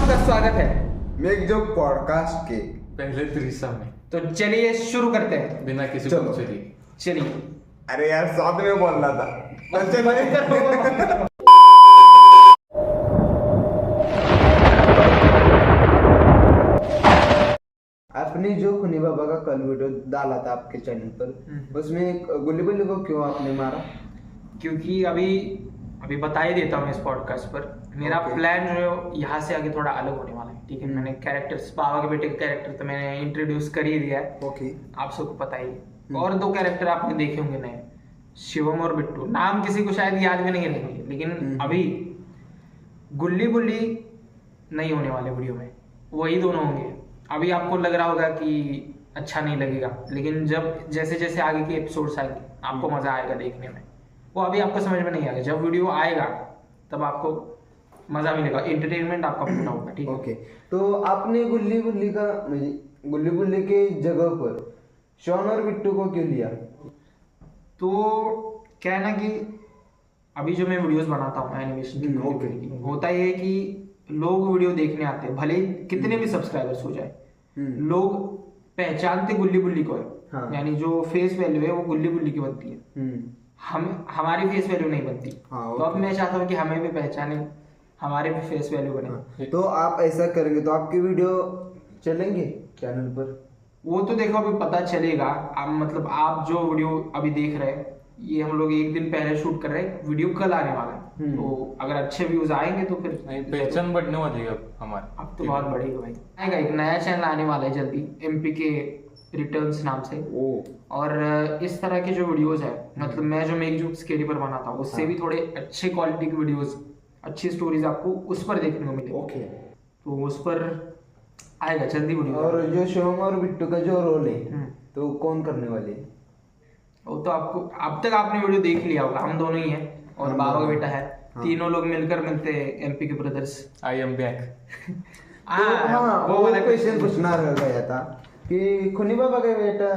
आपका स्वागत है मेक जो पॉडकास्ट के पहले थ्रीसम में। तो चलिए शुरू करते हैं। बिना किसी चलो। को चलिए। चलिए अरे यार साथ में बोल रहा था तो चलिए। आपने जो खुनी बाबा का कल वीडियो डाला था आपके चैनल पर उसमें गुल्ली गुल्ली को क्यों आपने मारा? क्योंकि अभी अभी बता ही देता हूँ इस पॉडकास्ट पर मेरा Okay. प्लान जो है यहाँ से आगे थोड़ा अलग होने वाला है। ठीक है, मैंने कैरेक्टर्स बाबा के बेटे का कैरेक्टर तो मैंने इंट्रोड्यूस कर ही दिया है, ओके आप सबको पता ही है। और दो कैरेक्टर आपने देखे होंगे नए, शिवम और बिट्टू। नाम किसी को शायद याद भी नहीं रहेंगे, लेकिन अभी गुल्ली गुल्ली नहीं होने वाले वीडियो में, वही दोनों होंगे। अभी आपको लग रहा होगा कि अच्छा नहीं लगेगा, लेकिन जब जैसे जैसे आगे के एपिसोड्स आएंगे आपको मजा आएगा देखने में। वो अभी आपको समझ में नहीं आएगा, जब वीडियो आएगा तब आपको मजा मिलेगा, एंटरटेनमेंट आपका पूरा होगा। ठीक है। ओके तो आपने गुल्ली गुल्ली का गुल्ली गुल्ली के जगह पर शॉन और बिट्टू को क्यों लिया? तो क्या है ना कि अभी जो मैं वीडियोस बनाता हूँ एनिमेशन की, ओके। होता ये है कि लोग वीडियो देखने आते हैं, भले कितने भी सब्सक्राइबर्स हो जाए, लोग पहचानते गुल्ली गुल्ली को है। हाँ। यानी जो फेस वैल्यू है वो गुल्ली गुल्ली की बनती है, हम हमारी फेस वैल्यू नहीं बनती। हाँ, तो अब मैं चाहता हूँ कि हमें भी पहचाने, हमारे भी फेस वैल्यू बने। तो आप ऐसा करेंगे तो आपकी वीडियो चलेंगे चैनल पर? वो तो देखो अभी पता चलेगा। आप मतलब आप जो वीडियो अभी देख रहे हैं, ये हम लोग एक दिन पहले शूट कर रहे हैं, वीडियो कल आने वाला है। तो अगर अच्छे व्यूज आएंगे तो फिर नहीं, पहचान बढ़ने वाली है अब हमारी। अब तो बहुत बढ़ेगा भाई। आएगा एक नया चैनल आने वाला है जल्दी, एमपी के रिटर्न्स नाम से। और इस तरह के जो वीडियोस है, मतलब मैं जो मेक जो स्केरी पर बनाता हूँ उससे भी थोड़े अच्छे क्वालिटी की वीडियोस, अच्छी स्टोरीज आपको उस पर देखने को मिलेगी। ओके। तो उस पर आएगा जल्दी वीडियो। और जो शिवम और बिट्टू का जो रोल है तो कौन करने वाले हैं? वो तो आपको अब तक आपने वीडियो देख लिया होगा, हम दोनों ही हैं और हम बाबा का दोनों। बेटा है। तीनों लोग मिलकर मिलते हैं एमपी के ब्रदर्स। I am back. हाँ, वो वाला क्वेश्चन पूछना रह गया था कि खुनी बाबा का बेटा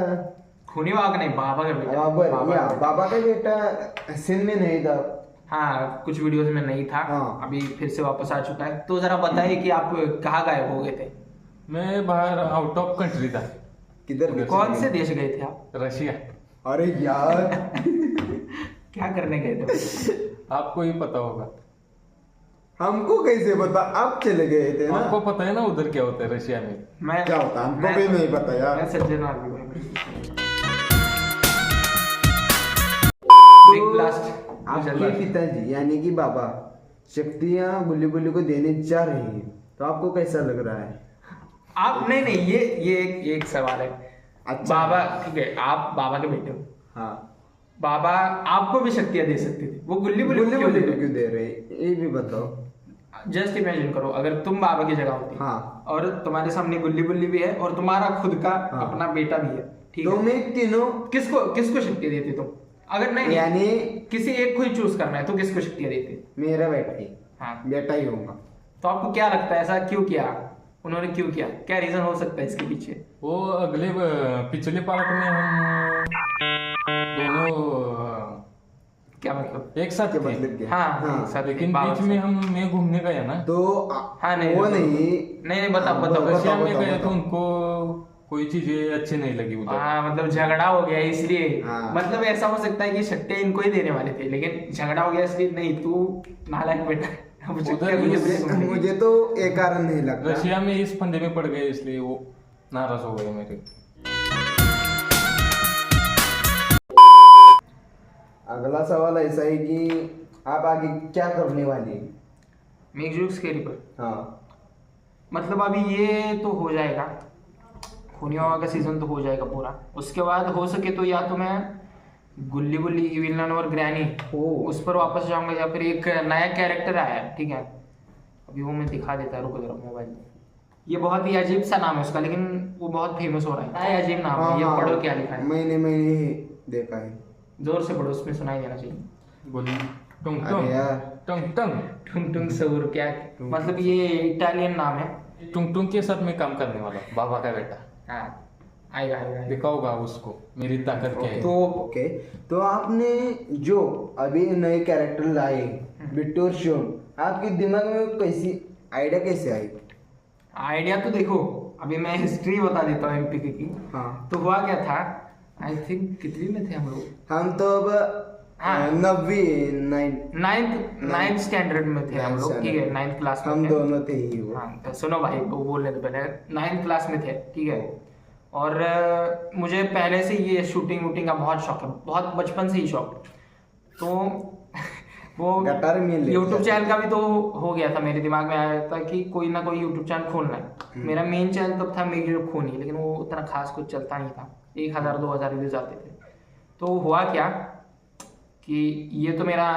खूनी बाबा का नहीं, बाबा का बेटा। बाबा का बेटा सीन में नहीं था। हाँ, कुछ वीडियोस में नहीं था। हाँ। अभी फिर से वापस आ चुका है। तो जरा बताइए कि आप कहाँ गायब हो गए थे? मैं बाहर आउट ऑफ कंट्री था। किधर? कौन से देश गए थे आप? रशिया। अरे यार क्या करने गए थे? आपको ही पता होगा। हमको कैसे पता? आप चले गए थे ना? आपको पता है ना उधर क्या होता है रशिया में? मैं क्या होता है? हमको मैं भी तो- नहीं पता यार। मैं सज्जन आदमी हूँ। बिग तो ब्लास्ट। आपके पिताजी यानी कि बाबा शक्तियां गुल्ली गुल्ली को देने जा रहे हैं, तो आपको कैसा लग रहा है? आप नहीं नहीं, ये एक सवाल है। अच्छा। बाबा ठीक है, आप बाबा के बेटे हो। हाँ, बाबा आपको भी शक्तियां दे सकते थे, वो गुल्ली गुल्ली गुल्ली को क्यों गुल्ली दे को क्यों दे रहे हैं ये भी बताओ। जस्ट इमेजिन करो, अगर तुम बाबा की जगह होती हाँ। और तुम्हारे सामने गुल्ली गुल्ली भी है और तुम्हारा खुद का हाँ। अपना बेटा भी है, ठीक तो है, मैं तीनों किसको किसको शक्तियां देते तुम? अगर नहीं यानी किसी एक को ही चूज करना है तो किसको शक्तियां देते? मेरा बेटा ही हाँ, बेटा ही होगा। तो आपको क्या लगता है ऐसा क्यों किया उन्होंने? क्यों किया? क्या रीजन हो सकता है इसके पीछे? वो अगले पिछले पार्ट में हम दोनों क्या मतलब? एक साथ क्या थे। मतलब क्या? हाँ, हाँ। एक साथ लेकिन बाबा बीच के में साथ। मैं घूमने गया ना, तो हाँ, नहीं, वो नहीं, नहीं बताओ हाँ, बताओ। रशिया में बताओ, गए तो बताओ। उनको कोई चीजें अच्छी नहीं लगी उधर। हाँ, मतलब झगड़ा हो गया इसलिए। हाँ। मतलब ऐसा हो सकता है कि शक्तियां इनको ही देने वाले थे, लेकिन झगड़ा हो गया इसलिए। नहीं, तू नालायक बेटा है, अब शक्तियां तुझे उधर दे दूंगी। मुझे तो एक कारण नहीं लगता। रशिया में इस फंदे में पड़ गए इसलिए वो नाराज हो गए मेरे। अगला सवाल ऐसा है कि आप आगे क्या करने वाले हैं? मेक जूक्स के पर हाँ, मतलब अभी ये तो हो जाएगा, खूनी बाबा का सीजन तो हो जाएगा पूरा। उसके बाद हो सके तो या तो मैं गुल्ली गुल्ली विलन और ग्रैनी उस पर वापस जाऊंगा, या फिर एक नया कैरेक्टर आया है, ठीक है, अभी वो मैं दिखा देता, रुको जरा मोबाइल में। ये बहुत ही अजीब सा नाम है उसका, लेकिन वो बहुत फेमस हो रहा है। अजीब नाम है, ये पढ़ो क्या लिखा है। मैंने देखा है। जोर से पढ़ो, उसमें सुनाई देना चाहिए। बोली टुंग अरे टुंग यार टुंग टुंग टुंग टुंग सऊर क्या, मतलब ये इटालियन नाम है। टुंग टुंग के साथ मैं काम करने वाला हूँ, बाबा का बेटा। हाँ, आएगा आएगा आएगा। दिखाओगा उसको मेरी ताकत क्या है। तो ओके, तो आपने जो अभी नए कैरेक्टर लाए बिट्टू और शिवम, आपके दिमाग में कैसी आइडिया कैसे आई? आइडिया तो देखो, अभी मैं हिस्ट्री बता देता हूँ एमपीके की। हाँ, तो हुआ क्या था, आई थिंक कितनी में थे हम लोग, हम तो अब हाँ। 9वीं नाइन्थ स्टैंडर्ड में थे हम लोग, ठीक है, 9th क्लास में हम थे। दोनों थे ही वो। हाँ तो सुनो भाई, वो बोलने तो पहले 9th क्लास में थे, ठीक है। और मुझे पहले से ये शूटिंग वूटिंग का बहुत शौक है, बहुत बचपन से ही शौक। तो वो गटार में ले यूट्यूब जाते चैनल का भी तो हो गया था, मेरे दिमाग में आया था कि कोई ना कोई यूट्यूब चैनल खोलना है। मेरा मेन चैनल तब था मेगी जो खूनी, लेकिन वो उतना खास कुछ चलता नहीं था, 1000-2000 व्यूज आते थे। तो हुआ क्या कि ये तो मेरा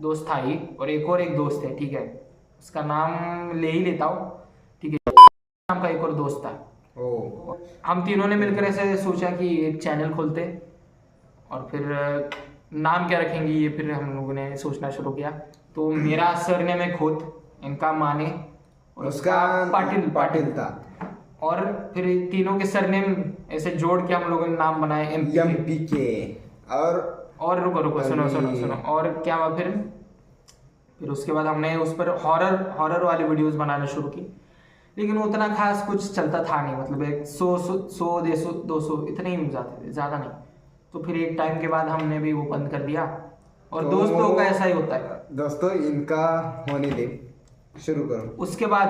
दोस्त था ही, और एक दोस्त है, ठीक है, उसका नाम ले ही लेता हूँ, ठीक है, नाम का एक और दोस्त था। ओ, हम तीनों ने मिलकर ऐसे सोचा कि एक चैनल खोलते, और फिर नाम क्या रखेंगे ये फिर हम लोगों ने सोचना शुरू किया। तो मेरा सरनेम है खोत, इनका माने, और उसका पाटिल पाटिल था। और फिर तीनों के सरनेम ऐसे जोड़ के हम लोगों ने नाम बनाया एमपीके। और रुको सुनो सुनो सुनो, और क्या हुआ फिर उसके बाद हमने उस पर हॉरर वाली वीडियोस बनाना शुरू की, लेकिन उतना खास कुछ चलता था नहीं, मतलब 100-200 इतने ही व्यूज आते थे, ज़्यादा नहीं। तो फिर एक टाइम के बाद हमने भी वो बंद कर दिया, और तो दोस्तों का ऐसा ही होता है। दोस्तों इनका होने दे, शुरू करो। उसके बाद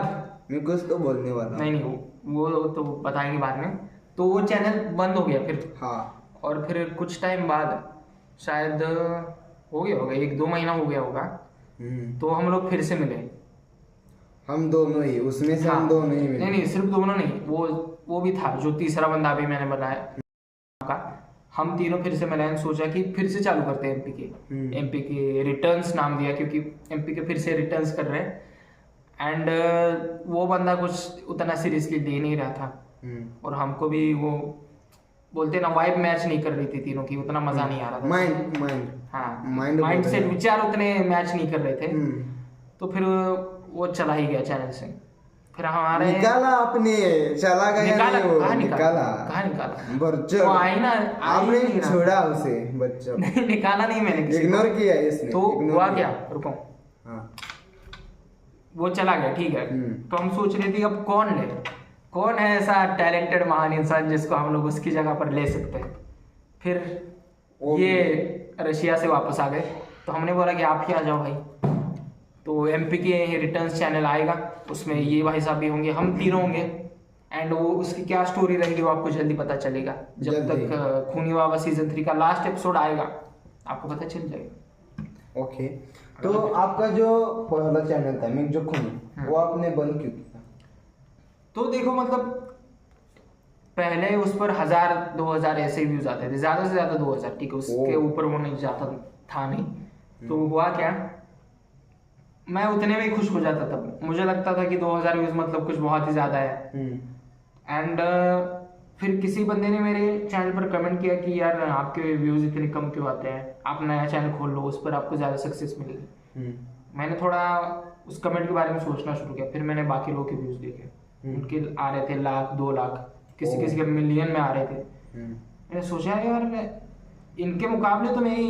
मैं कुछ तो बोलने वाला हूँ। नहीं वो तो बताएंगे बाद में। तो वो चैनल बंद हो गया फिर, हाँ, और फिर कुछ टाइम बाद, शायद हो गया होगा 1-2 महीना हो गया होगा, तो हम लोग फिर से मिले। हम दोनों ही उसमें से, हाँ, हम दोनों ही मिले। नहीं सिर्फ दोनों नहीं, वो भी था जो तीसरा बंदा भी मैंने बनाया का। हम तीनों फिर से मिले, सोचा कि फिर से चालू करते हैं एमपीके रिटर्न्स नाम दिया, क्योंकि एमपीके फिर से रिटर्न्स कर रहे हैं। एंड वो बंदा कुछ उतना सीरियसली ले नहीं रहा था, और हमको भी वो बोलते ना वाइब मैच नहीं कर रही थी तीनों की, उतना मजा नहीं आ रहा था। माइंड हाँ, माइंड माइंड से विचार उतने मैच नहीं कर रहे थे। हम्म। तो फिर वो चला ही गया चैनल से। फिर हमारे निकाला आपने, चला गया निकाला, नहीं वो, कहाँ निकाला निकाला बच्चों, वो आई ना, आई आपने नहीं रहा। छोड़ा उसे बच्चों, नहीं निकाला नहीं मैंने किसी को। इग्नोर किया इसने। तो ignore हुआ किया। क्या, रुको, हाँ, वो चला गया, ठीक है। तो हम सोच रहे थे अब कौन है ऐसा टैलेंटेड महान इंसान जिसको हम लोग उसकी जगह पर ले सकते हैं। फिर ये रशिया से वापस आ गए, तो हमने बोला कि आप ही आ जाओ भाई। तो एमपीके रिटर्न्स चैनल आएगा, उसमें ये भाई साहब भी होंगे, हम तीनों होंगे, एंड वो उसकी क्या स्टोरी रहेगी वो आपको जल्दी पता चलेगा। जब जल्दी। तक खूनी बाबा सीजन 3 का लास्ट एपिसोड आएगा आपको पता चल जाएगा। ओके। तो आपका जो पहला चैनल था मिक जो खूनी, वो आपने बंद क्यों किया? तो देखो मतलब पहले उस पर 1000-2000 ऐसे व्यूज आते थे, ज्यादा से ज्यादा 2000, ठीक है, उसके ऊपर वो नहीं जाता था नहीं। तो हुआ क्या, मैं उतने में ही खुश हो जाता था, मुझे लगता था कि 2000 व्यूज मतलब कुछ बहुत ही ज्यादा है। एंड फिर किसी बंदे ने मेरे चैनल पर कमेंट किया कि यार आपके व्यूज इतने कम क्यों आते हैं, आप नया चैनल खोल लो, उस पर आपको ज्यादा सक्सेस मिलेगी। मैंने थोड़ा उस कमेंट के बारे में सोचना शुरू किया, फिर मैंने बाकी लोगों के व्यूज देखे, उनके आ रहे थे 1,00,000-2 लाख, किसी के मिलियन में आ रहे थे। मैंने सोचा यार इनके मुकाबले तो मेरी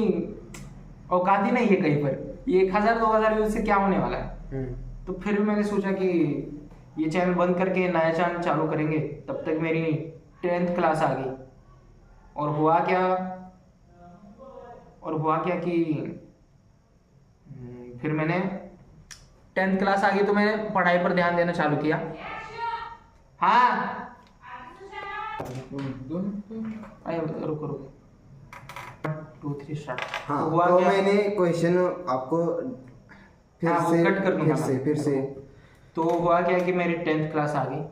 औकात ही नहीं है कहीं पर, ये 1000-2000 व्यूज से क्या होने वाला है। तो फिर मैंने सोचा कि ये चैनल बंद करके नया चैनल चालू करेंगे, तब तक मेरी 10th क्लास आ गई। और हुआ क्या कि फिर मैंने 10th क्लास आ गई तो मैंने पढ़ाई पर ध्यान देना चालू किया। हाँ रुको 2 3 स्टार्ट। हाँ, तो हुआ तो क्या, मैंने क्वेश्चन आपको फिर हाँ, वो से कट कर दूंगा फिर से तो हुआ क्या कि मेरी 10th क्लास आ गई।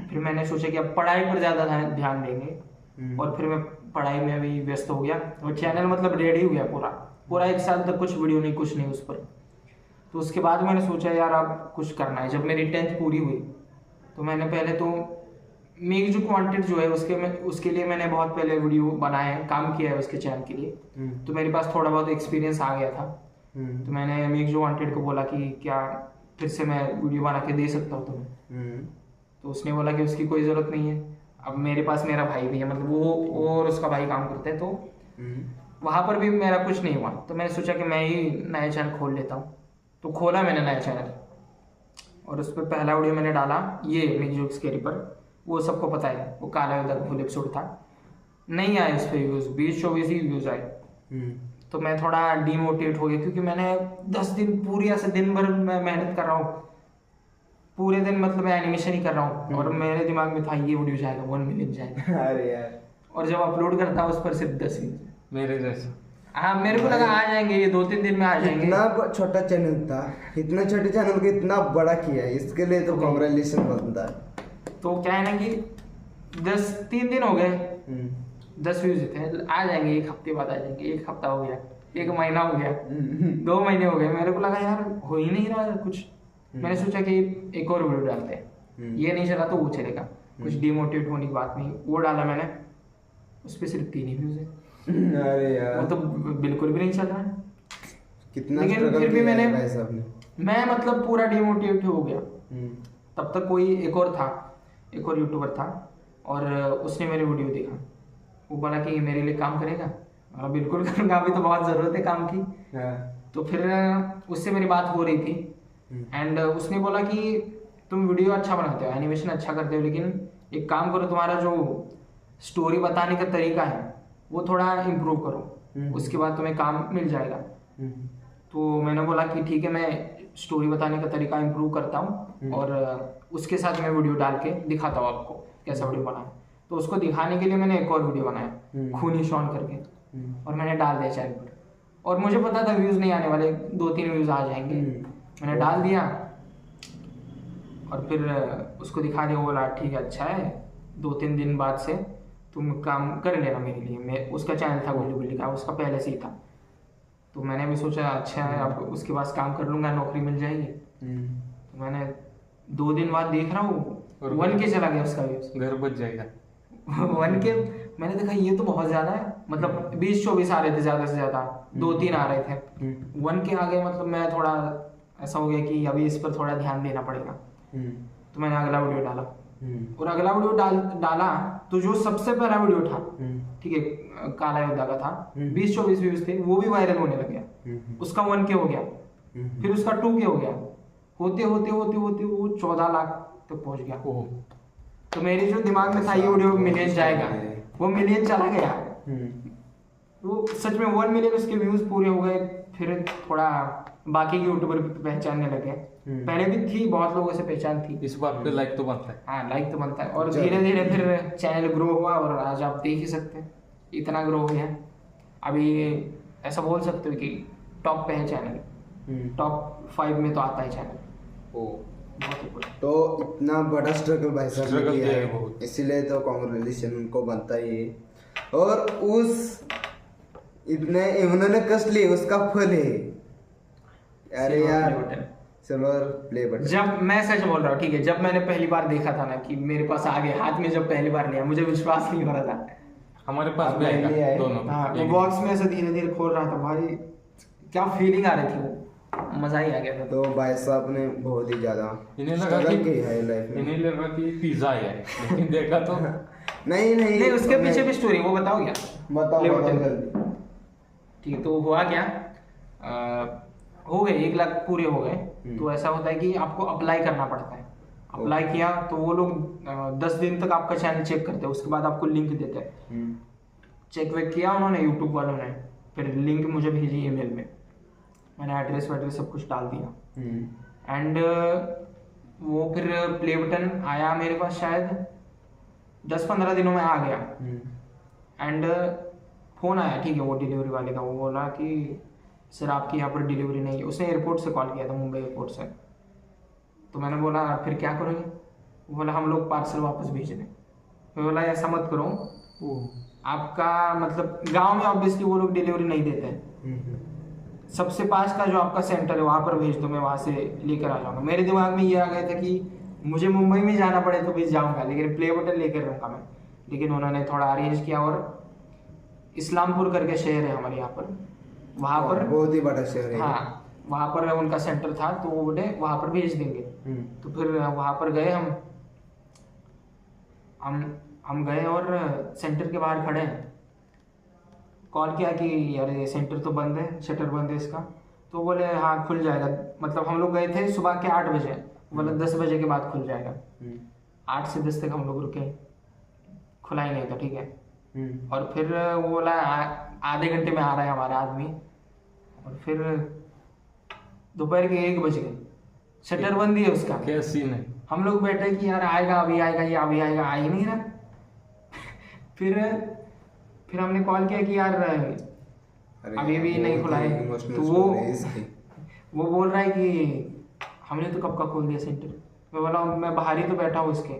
फिर मैंने सोचा कि अब पढ़ाई पर ज़्यादा ध्यान देंगे, और फिर मैं पढ़ाई में भी व्यस्त हो गया। और चैनल मतलब रेडी हो गया पूरा 1 साल तक कुछ वीडियो नहीं, कुछ नहीं उस पर। तो उसके बाद मैंने सोचा यार अब कुछ करना है। जब मेरी 10th पूरी हुई तो मैंने पहले तो मेरी जो क्वांटिटी जो है उसके लिए मैंने बहुत पहले वीडियो बनाए हैं, काम किया है उसके चैनल के लिए। तो मेरे पास थोड़ा बहुत एक्सपीरियंस आ गया था। तो मैंने मेक जो वांटेड को बोला कि क्या फिर से मैं वीडियो बना के दे सकता हूँ तुम्हें। तो उसने बोला कि उसकी कोई ज़रूरत नहीं है, अब मेरे पास मेरा भाई भी है, मतलब वो और उसका भाई काम करते हैं, तो वहाँ पर भी मेरा कुछ नहीं हुआ। तो मैंने सोचा कि मैं ही नया चैनल खोल लेता हूँ। तो खोला मैंने नया चैनल, और उस पर पहला वीडियो मैंने डाला ये मेरी जो स्केरी पर, वो सबको पता है, वो काला योद्धा का फुल एपिसोड था। नहीं आए उस पर व्यूज़, 20-24 ही व्यूज़ आए। तो मैं थोड़ा डिमोटिवेट हो गया, क्योंकि मैंने 10 दिन पूरी ऐसे दिन भर मैं मेहनत कर रहा हूँ, पूरे दिन मतलब मैं एनिमेशन ही कर रहा हूँ, और मेरे दिमाग में था ये वीडियो जाएगा 1 मिलियन जाएगा। अरे यार, और जब अपलोड करता उस पर सिर्फ 10 व्यूज। मेरे जैसे। हाँ, मेरे को लगा आ जाएंगे ये 2-3 दिन में आ जाएंगे। इतना छोटा चैनल था, इतना छोटे चैनल को इतना बड़ा किया है, इसके लिए तो कांग्रेचुलेशन बनता है। तो क्या है ना कि 3 दिन हो गए, 10 व्यूज थे, आ जाएंगे 1 हफ्ते बाद आ जाएंगे, 1 हफ्ता हो गया, 1 महीना हो गया, 2 महीने हो गए। मेरे को लगा यार हो ही नहीं रहा कुछ। मैंने सोचा कि एक और वीडियो डालते हैं, ये नहीं चला तो वो चलेगा, कुछ डिमोटिवेट होने की बात नहीं। वो डाला मैंने, उस पर सिर्फ 3 ही व्यूज है। अरे यार, वो तो बिल्कुल भी नहीं चल रहा है। कितना लेकिन struggle फिर भी किया है मैंने- भाई साहब ने। मैं मतलब पूरा डिमोटिवेट हो गया। तब तक कोई एक और यूट्यूबर था, और उसने मेरे वीडियो देखा, वो बोला कि मेरे लिए काम करेगा। और बिल्कुल करूँगा, अभी तो बहुत ज़रूरत है काम की। तो फिर उससे मेरी बात हो रही थी, एंड उसने बोला कि तुम वीडियो अच्छा बनाते हो, एनिमेशन अच्छा करते हो, लेकिन एक काम करो, तुम्हारा जो स्टोरी बताने का तरीका है वो थोड़ा इम्प्रूव करो, उसके बाद तुम्हें काम मिल जाएगा। तो मैंने बोला कि ठीक है, मैं स्टोरी बताने का तरीका इम्प्रूव करता हूँ, और उसके साथ मैं वीडियो डाल के दिखाता हूँ आपको कैसा वीडियो बनाऊँ। तो उसको दिखाने के लिए मैंने एक और वीडियो बनाया, खूनी शॉन करके, और मैंने डाल दिया चैनल पर। और मुझे पता था व्यूज़ नहीं आने वाले, 2-3 व्यूज़ आ जाएंगे। मैंने डाल दिया और फिर उसको दिखा दिया। वो बोला ठीक है, अच्छा है, 2-3 दिन बाद से तुम काम कर लेना मेरे लिए। मैं उसका चैनल था गुल्ली गुल्ली का, उसका पहले से ही था। तो मैंने भी सोचा अच्छा है, अब उसके पास काम कर लूँगा, नौकरी मिल जाएगी। तो मैंने 2 दिन बाद देख रहा हूँ 1K चला गया उसका व्यूज़। घर बच जाएगा। 1K मैंने देखा ये तो बहुत ज़्यादा है, मतलब 20-24 आ रहे थे ज़्यादा से ज़्यादा, 2-3 आ रहे थे, 1K आ गए। मतलब मैं थोड़ा ऐसा हो गया कि अभी इस पर थोड़ा ध्यान देना पड़ेगा। तो मैंने अगला वीडियो डाला, और अगला वीडियो डाला तो जो सबसे पहला वीडियो था, ठीक है, काला योद्धा का था, 20-24 व्यूज थे, वो भी वायरल होने लग गया। उसका 1K हो गया, फिर उसका 2K हो गया, होते होते होते होते वो 14 लाख तक पहुंच गया। तो मेरे जो दिमाग में था ये वीडियो मिलियन जाएगा, वो मिलियन चला गया। तो सच में 1 मिलियन उसके व्यूज पूरे हो गए। फिर थोड़ा बाकी के यूट्यूबर भी पहचानने लगे। पहले भी थी, बहुत लोगों से पहचान थी। इस बात पे लाइक तो बनता है। हाँ, लाइक तो बनता है। और धीरे धीरे फिर चैनल ग्रो हुआ, और आज आप देख ही सकते हैं इतना ग्रो हो गया। अभी ऐसा बोल सकते हो कि टॉप पे है चैनल, टॉप 5 में तो आता है चैनल। बहुत ही बड़ा। तो इतना बड़ा स्ट्रगल भाई साहब ने Struggle किया किया है है, बहुत। इसीलिए तो कांग्रेचुलेशन उनको बनता ही है। और उस इतने उन्होंने कष्ट लिए, उसका फल है। अरे यार, सिल्वर प्ले बटन। जब मैं सच बोल रहा हूँ, ठीक है, जब मैंने पहली बार देखा था ना कि मेरे पास आ गया हाथ में, जब पहली बार लिया, मुझे विश्वास नहीं हो रहा था। हमारे पास भी अब नहीं आएगा आए। दोनों। हाँ, वो एक- बॉक्स में ऐसे धीरे धीरे खोल रहा था भाई, क्या फीलिंग आ रही थी, वो मजा ही आ गया था। तो भाई साहब ने बहुत ही ज्यादा इन्हें लगा स्ट्रगल कि की है लाइफ में। इन्हें लगा कि पिज्जा आया है, लेकिन देखा तो नहीं नहीं नहीं, उसके पीछे भी स्टोरी, वो बताओ क्या। बताओ ले बताओ बटन। जल्दी। ठीक है, तो हुआ क्या, हो गए 1 लाख पूरे हो गए। तो ऐसा होता है कि आपको अप्लाई करना पड़ता है। अप्लाई किया तो वो लोग 10 दिन तक आपका चैनल चेक करते हैं, उसके बाद आपको लिंक देते हैं। चेक वेक किया उन्होंने, यूट्यूब वालों ने, फिर लिंक मुझे भेजी ईमेल में। मैंने एड्रेस वैड्रेस सब कुछ डाल दिया, एंड वो फिर प्ले बटन आया मेरे पास शायद 10-15 दिनों में आ गया। एंड फ़ोन आया, ठीक है, वो डिलीवरी वाले का। वो बोला कि सर आपकी यहाँ पर डिलीवरी नहीं है। उसने एयरपोर्ट से कॉल किया था, मुंबई एयरपोर्ट से। तो मैंने बोला फिर क्या करोगे। वो बोला हम लोग पार्सल वापस भेज दें। मैं बोला ऐसा मत करो, आपका मतलब गांव में ऑब्वियसली वो लोग डिलीवरी नहीं देते हैं। सबसे पास का जो आपका सेंटर है वहाँ पर भेज दो, मैं वहाँ से लेकर आ जाऊँगा। मेरे दिमाग में ये आ गया था कि मुझे मुंबई में जाना पड़े तो भी जाऊँगा, लेकिन प्ले बटन लेकर रहूँगा मैं। लेकिन उन्होंने थोड़ा अरेंज किया, और इस्लामपुर करके शहर है हमारे यहाँ पर, वहाँ पर बहुत ही बड़ा शहर है। हाँ, वहाँ पर उनका सेंटर था, तो वो बोले वहाँ पर भेज देंगे। तो फिर वहाँ पर गए हम गए, और सेंटर के बाहर खड़े हैं। कॉल किया कि यार ये सेंटर तो बंद है, शटर बंद है इसका। तो बोले हाँ खुल जाएगा। मतलब हम लोग गए थे सुबह के 8 बजे, बोला 10 बजे के बाद खुल जाएगा। 8 से 10 तक हम लोग रुके, खुला ही नहीं था, ठीक है। और फिर वो बोला आधे घंटे में आ रहा है हमारा आदमी, और फिर दोपहर के 1 बज गए, शटर बंद ही है उसका। क्या सीन है? हम लोग बैठे कि यार आएगा अभी आएगा, ये अभी आएगा, आ ही नहीं रहा। फिर हमने कॉल किया कि यार अभी भी नहीं खुला है, तो वो बोल रहा है कि हमने तो कब का खोल दिया सेंटर। मैं बोला मैं बाहर ही तो बैठा हूँ इसके,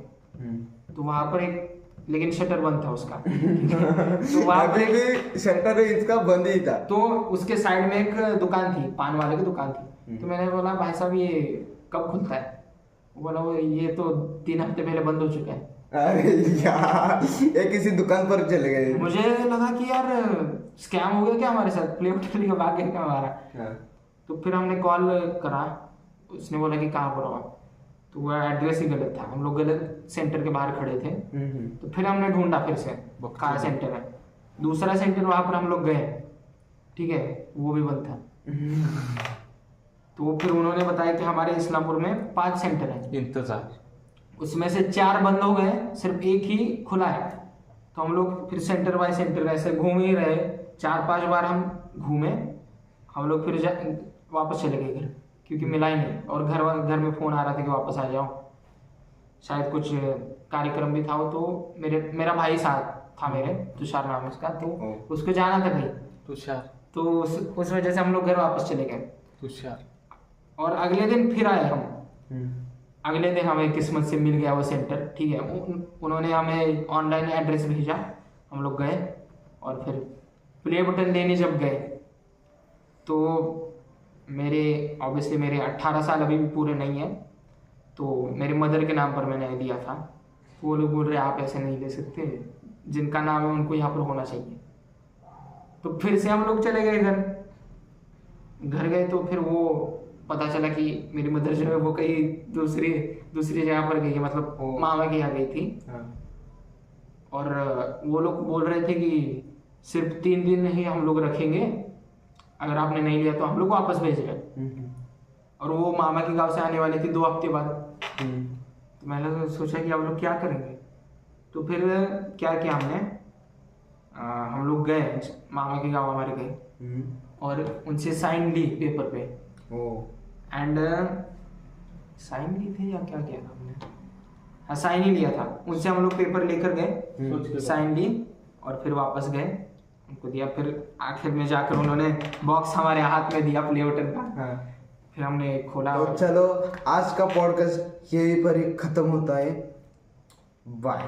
तो वहां पर एक, लेकिन शटर बंद था उसका। तो वहां अभी भी शटर इसका बंद ही था। तो उसके साइड में एक दुकान थी, पान वाले की दुकान थी। तो मैंने बोला भाई साहब ये कब खुलता है? वो बोला वो ये तो 3 हफ्ते पहले बंद हो चुका है। अरे यार, ये किसी दुकान पर चले गए। मुझे लगा कि यार स्कैम हो गया क्या हमारे साथ, प्ले बटन का भाग गया क्या हमारा। तो फिर हमने कॉल करा, उसने बोला कि कहाँ पर हो आप, तो वो एड्रेस ही गलत था, हम लोग गलत सेंटर के बाहर खड़े थे। तो फिर हमने ढूंढा फिर से कहाँ सेंटर है, दूसरा सेंटर वहां पर हम लोग गए, ठीक है, वो भी बंद था। तो फिर उन्होंने बताया कि हमारे इस्लामपुर में 5 सेंटर है, इंतजार, उसमें से 4 बंद हो गए, सिर्फ एक ही खुला है। तो हम लोग फिर सेंटर बाय सेंटर ऐसे घूम ही रहे, 4-5 बार हम घूमे। हम लोग फिर वापस चले गए घर, क्योंकि मिला ही नहीं। और घर में फोन आ रहा था कि वापस आ जाओ, शायद कुछ कार्यक्रम भी था। तो मेरा भाई साथ था मेरे, तुषार नाम है उसका, तो उसको जाना था कहीं, तुषार, तो उस वजह से हम लोग घर वापस चले गए। तुषार। और अगले दिन फिर आए हम, अगले दिन हमें किस्मत से मिल गया वो सेंटर, ठीक है। उन्होंने हमें ऑनलाइन एड्रेस भेजा, हम लोग गए, और फिर प्ले बटन देने जब गए तो ऑब्वियसली मेरे 18 साल अभी भी पूरे नहीं है, तो मेरे मदर के नाम पर मैंने दिया था। वो लोग बोल रहे आप ऐसे नहीं ले सकते, जिनका नाम है उनको यहाँ पर होना चाहिए। तो फिर से हम लोग चले गए घर गए, तो फिर वो पता चला कि मेरी मदर जो है वो कहीं दूसरी जगह पर गई है, मतलब मामा के यहाँ गई थी। और वो लोग बोल रहे थे कि सिर्फ 3 दिन ही हम लोग रखेंगे, अगर आपने नहीं लिया तो हम लोग वापस भेज रहे। और वो मामा के गांव से आने वाली थी 2 हफ्ते बाद। तो मैंने सोचा कि अब लोग क्या करेंगे, तो फिर क्या किया हमने, हम लोग गए मामा के गांव हमारे गए, और उनसे साइन ली पेपर पे, एंड साइन ली थी या क्या किया था हमने, हाँ साइन ही लिया था। उनसे हम लोग पेपर लेकर गए, साइन ली, और फिर वापस गए, उनको दिया। फिर आखिर में जाकर उन्होंने बॉक्स हमारे हाथ में दिया प्ले बटन का। फिर हमने खोला। तो चलो आज का पॉडकास्ट यहीं पर ही खत्म होता है। बाय।